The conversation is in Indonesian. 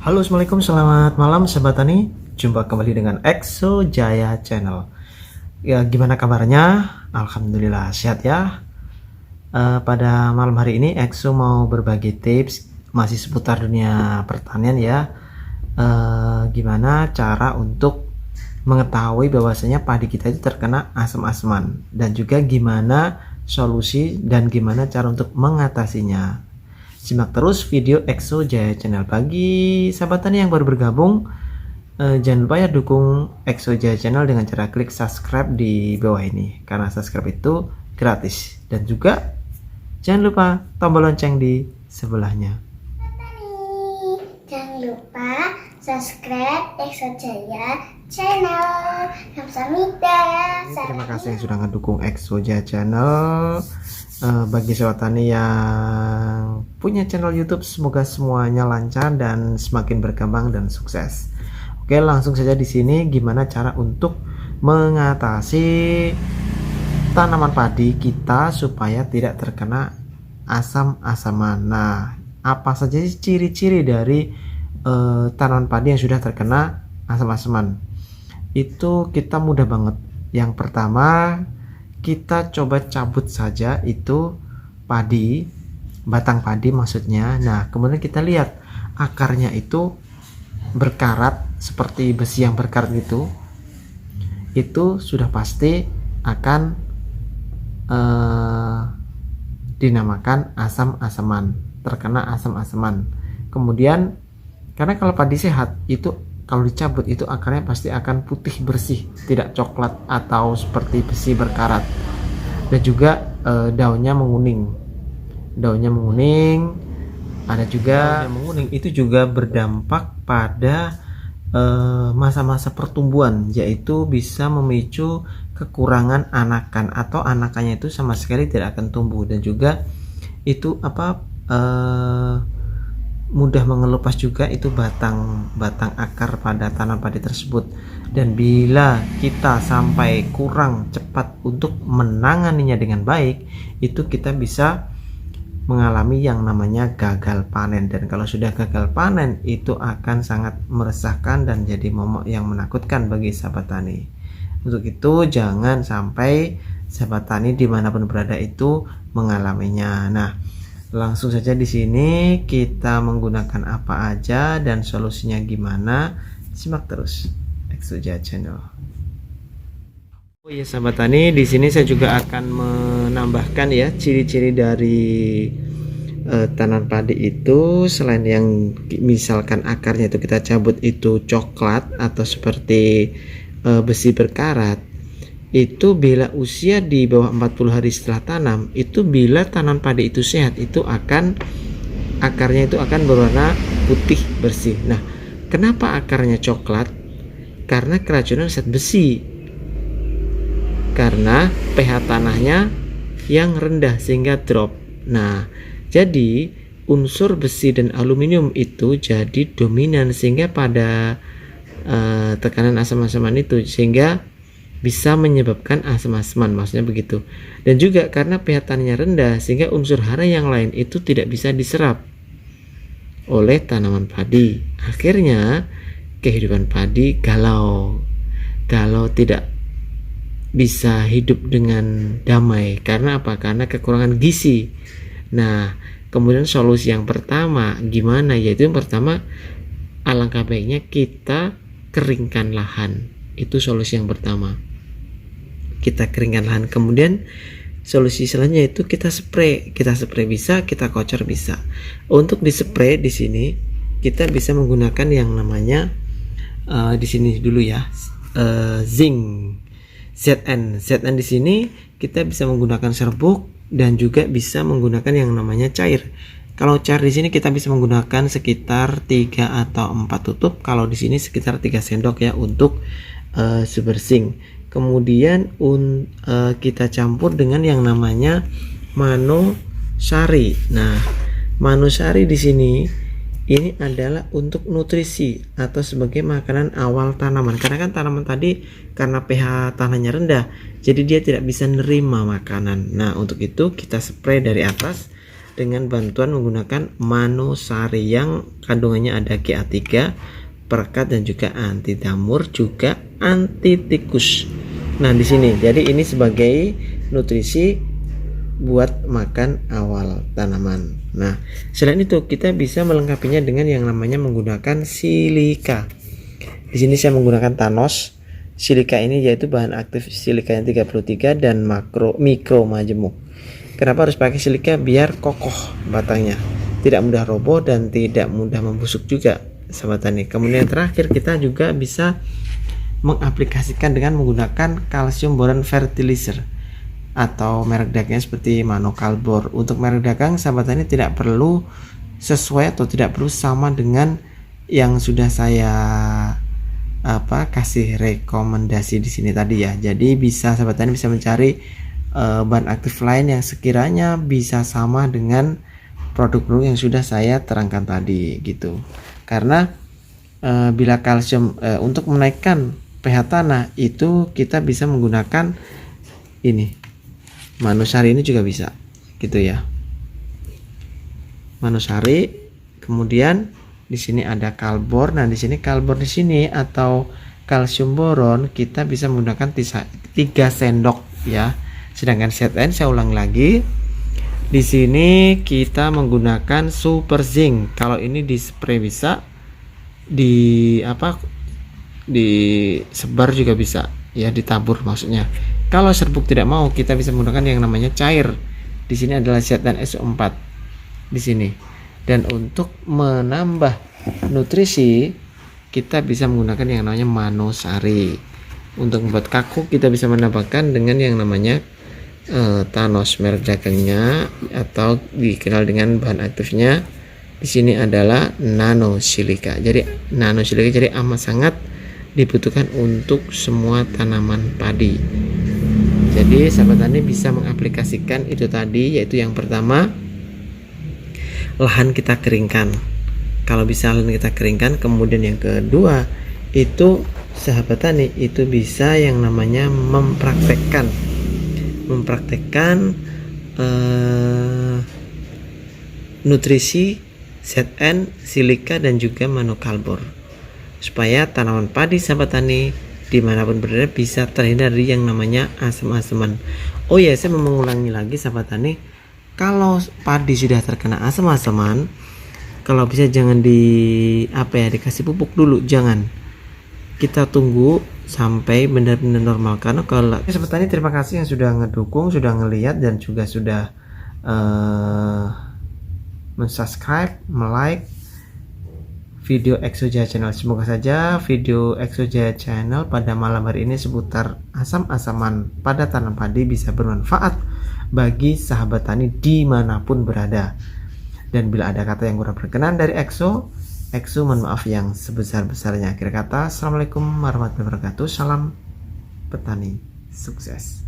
Halo, assalamualaikum, selamat malam sahabat tani. Jumpa kembali dengan Exo Jaya Channel. Ya, gimana kabarnya? Alhamdulillah sehat ya. Pada malam hari ini Exo mau berbagi tips masih seputar dunia pertanian ya. Gimana cara untuk mengetahui bahwasanya padi kita itu terkena asam-asaman, dan juga gimana solusi dan gimana cara untuk mengatasinya. Simak terus video Exo Jaya Channel. Bagi sahabat tani yang baru bergabung, jangan lupa ya dukung Exo Jaya Channel dengan cara klik subscribe di bawah ini, karena subscribe itu gratis. Dan juga jangan lupa tombol lonceng di sebelahnya. Jangan lupa subscribe Exo Jaya Channel. Kamsahamnida. Terima kasih yang sudah ngedukung Exo Jaya Channel. Bagi sahabat tani yang punya channel YouTube, semoga semuanya lancar dan semakin berkembang dan sukses. Oke, langsung saja di sini gimana cara untuk mengatasi tanaman padi kita supaya tidak terkena asam-asaman. Nah, apa saja sih ciri-ciri dari tanaman padi yang sudah terkena asam-asaman? Itu kita mudah banget. Yang pertama, kita coba cabut saja itu padi, batang padi maksudnya. Nah, kemudian kita lihat akarnya itu berkarat seperti besi yang berkarat gitu. Itu sudah pasti akan dinamakan asam-asaman, terkena asam-asaman. Kemudian karena kalau padi sehat itu kalau dicabut itu akarnya pasti akan putih bersih, tidak coklat atau seperti besi berkarat. Dan juga daunnya menguning. Daunnya menguning, ada juga daunnya menguning itu juga berdampak pada masa-masa pertumbuhan, yaitu bisa memicu kekurangan anakan atau anakannya itu sama sekali tidak akan tumbuh. Dan juga itu mudah mengelupas juga itu batang akar pada tanam padi tersebut. Dan bila kita sampai kurang cepat untuk menanganinya dengan baik, itu kita bisa mengalami yang namanya gagal panen. Dan kalau sudah gagal panen itu akan sangat meresahkan dan jadi momok yang menakutkan bagi sahabat tani. Untuk itu jangan sampai sahabat tani dimanapun berada itu mengalaminya. Nah, langsung saja di sini kita menggunakan apa aja dan solusinya gimana, simak terus Exo Jaya Channel. Oh ya sahabat tani, di sini saya juga akan menambahkan ya ciri-ciri dari tanaman padi itu. Selain yang misalkan akarnya itu kita cabut itu coklat atau seperti besi berkarat, itu bila usia di bawah 40 hari setelah tanam, itu bila tanaman padi itu sehat, itu akan akarnya itu akan berwarna putih bersih. Nah, kenapa akarnya coklat? Karena keracunan zat besi, karena pH tanahnya yang rendah sehingga drop. Nah, jadi unsur besi dan aluminium itu jadi dominan sehingga pada tekanan asam-asaman itu, sehingga bisa menyebabkan asam-asaman, maksudnya begitu. Dan juga karena pH tanahnya rendah sehingga unsur hara yang lain itu tidak bisa diserap oleh tanaman padi. Akhirnya kehidupan padi galau, tidak bisa hidup dengan damai. Karena apa? Karena kekurangan gizi. Nah, kemudian solusi yang pertama gimana? Yaitu yang pertama, alangkah baiknya kita keringkan lahan. Itu solusi yang pertama, kita keringkan lahan. Kemudian solusi selanjutnya itu kita spray bisa, kita kocor bisa. Untuk di spray di sini kita bisa menggunakan yang namanya di sini dulu ya, zinc ZN di sini kita bisa menggunakan serbuk dan juga bisa menggunakan yang namanya cair. Kalau cair di sini kita bisa menggunakan sekitar 3 atau 4 tutup. Kalau di sini sekitar 3 sendok ya untuk super zinc. Kemudian kita campur dengan yang namanya Manosari. Nah, Manosari di sini ini adalah untuk nutrisi atau sebagai makanan awal tanaman. Karena kan tanaman tadi karena pH tanahnya rendah, jadi dia tidak bisa nerima makanan. Nah, untuk itu kita spray dari atas dengan bantuan menggunakan Manusari yang kandungannya ada GA3, perekat dan juga anti jamur, juga anti tikus. Nah, di sini jadi ini sebagai nutrisi buat makan awal tanaman. Nah, selain itu kita bisa melengkapinya dengan yang namanya menggunakan silika. Di sini saya menggunakan Thanos. Silika ini yaitu bahan aktif silikanya 33 dan mikro majemuk. Kenapa harus pakai silika? Biar kokoh batangnya, tidak mudah roboh dan tidak mudah membusuk juga, sahabat tani. Kemudian terakhir kita juga bisa mengaplikasikan dengan menggunakan kalsium boron fertilizer atau merek dagangnya seperti Manokalbor. Untuk merek dagang, sahabat tani tidak perlu sesuai atau tidak perlu sama dengan yang sudah saya kasih rekomendasi di sini tadi ya. Jadi bisa sahabat tani bisa mencari bahan aktif lain yang sekiranya bisa sama dengan produk-produk yang sudah saya terangkan tadi gitu. Karena bila kalsium untuk menaikkan pH tanah itu kita bisa menggunakan ini Manusari, ini juga bisa gitu ya. Manusari, kemudian di sini ada Kalbor. Nah, di sini Kalbor di sini atau kalsium boron kita bisa menggunakan 3 sendok ya. Sedangkan ZN saya ulang lagi. Di sini kita menggunakan super zinc. Kalau ini di spray bisa, disebar juga bisa ya, ditabur maksudnya. Kalau serbuk tidak mau, kita bisa menggunakan yang namanya cair. Di sini adalah ZN SO4 di sini. Dan untuk menambah nutrisi kita bisa menggunakan yang namanya Manusari. Untuk membuat kaku kita bisa menambahkan dengan yang namanya Thanos, merek dagangnya atau dikenal dengan bahan aktifnya di sini adalah nanosilika. Jadi nanosilika jadi amat sangat dibutuhkan untuk semua tanaman padi. Jadi sahabat tani bisa mengaplikasikan itu tadi, yaitu yang pertama lahan kita keringkan. Kalau bisa lahan kita keringkan, kemudian yang kedua itu sahabat tani itu bisa yang namanya mempraktekkan nutrisi ZN, silika dan juga Manokalbor supaya tanaman padi sahabat tani dimanapun berada bisa terhindar dari yang namanya asam-asaman. Oh ya, saya mau mengulangi lagi sahabat tani, kalau padi sudah terkena asam-asaman, kalau bisa jangan dikasih pupuk dulu, jangan, kita tunggu sampai benar-benar normal. Karena kalau sahabat tani, terima kasih yang sudah ngedukung, sudah ngelihat dan juga sudah mensubscribe, like video Exojaya Channel. Semoga saja video Exojaya Channel pada malam hari ini seputar asam-asaman pada tanam padi bisa bermanfaat bagi sahabat tani dimanapun berada. Dan bila ada kata yang kurang berkenan dari Exo mohon maaf yang sebesar-besarnya. Akhir kata, assalamualaikum warahmatullahi wabarakatuh. Salam petani sukses.